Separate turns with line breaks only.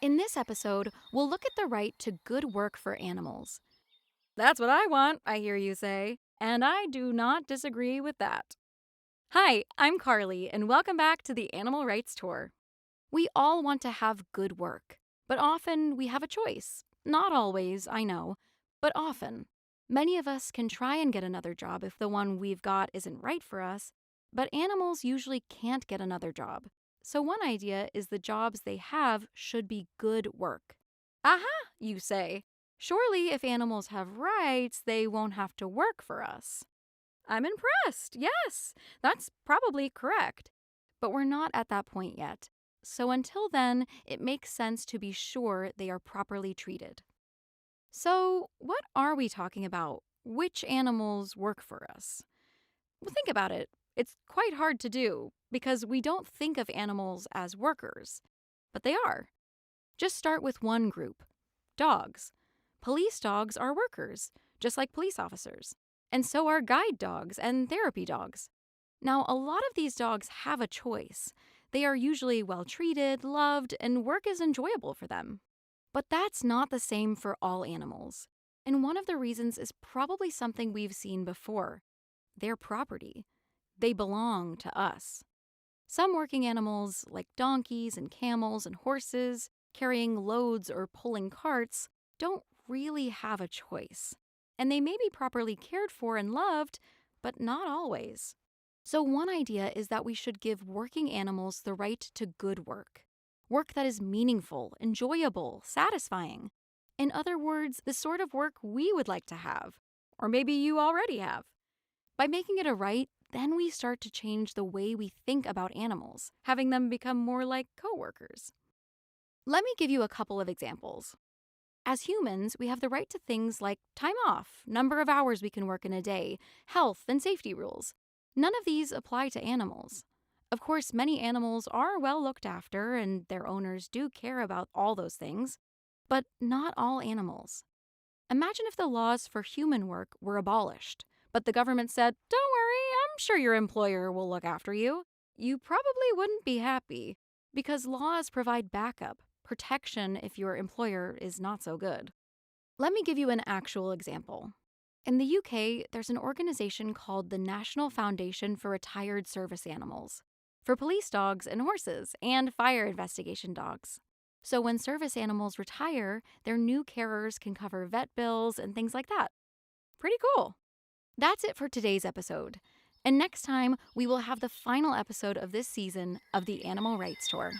In this episode, we'll look at the right to good work for animals. That's what I want, I hear you say, and I do not disagree with that. Hi, I'm Carly, and welcome back to the Animal Rights Tour. We all want to have good work, but often we have a choice. Not always, I know, but often. Many of us can try and get another job if the one we've got isn't right for us, but animals usually can't get another job. So one idea is the jobs they have should be good work. Aha, you say. Surely if animals have rights, they won't have to work for us. I'm impressed. Yes, that's probably correct. But we're not at that point yet. So until then, it makes sense to be sure they are properly treated. So, what are we talking about? Which animals work for us? Well, think about it. It's quite hard to do because we don't think of animals as workers, but they are. Just start with one group: dogs. Police dogs are workers, just like police officers. And so are guide dogs and therapy dogs. Now, a lot of these dogs have a choice. They are usually well treated, loved, and work is enjoyable for them. But that's not the same for all animals. And one of the reasons is probably something we've seen before: their property. They belong to us. Some working animals, like donkeys and camels and horses, carrying loads or pulling carts, don't really have a choice. And they may be properly cared for and loved, but not always. So one idea is that we should give working animals the right to good work. Work that is meaningful, enjoyable, satisfying. In other words, the sort of work we would like to have, or maybe you already have. By making it a right, then we start to change the way we think about animals, having them become more like coworkers. Let me give you a couple of examples. As humans, we have the right to things like time off, number of hours we can work in a day, health and safety rules. None of these apply to animals. Of course, many animals are well looked after and their owners do care about all those things, but not all animals. Imagine if the laws for human work were abolished, but the government said, "Don't worry, I'm sure your employer will look after you." You probably wouldn't be happy, because laws provide backup, protection if your employer is not so good. Let me give you an actual example. In the UK, there's an organization called the National Foundation for Retired Service Animals, for police dogs and horses, and fire investigation dogs. So when service animals retire, their new carers can cover vet bills and things like that. Pretty cool. That's it for today's episode. And next time, we will have the final episode of this season of the Animal Rights Tour.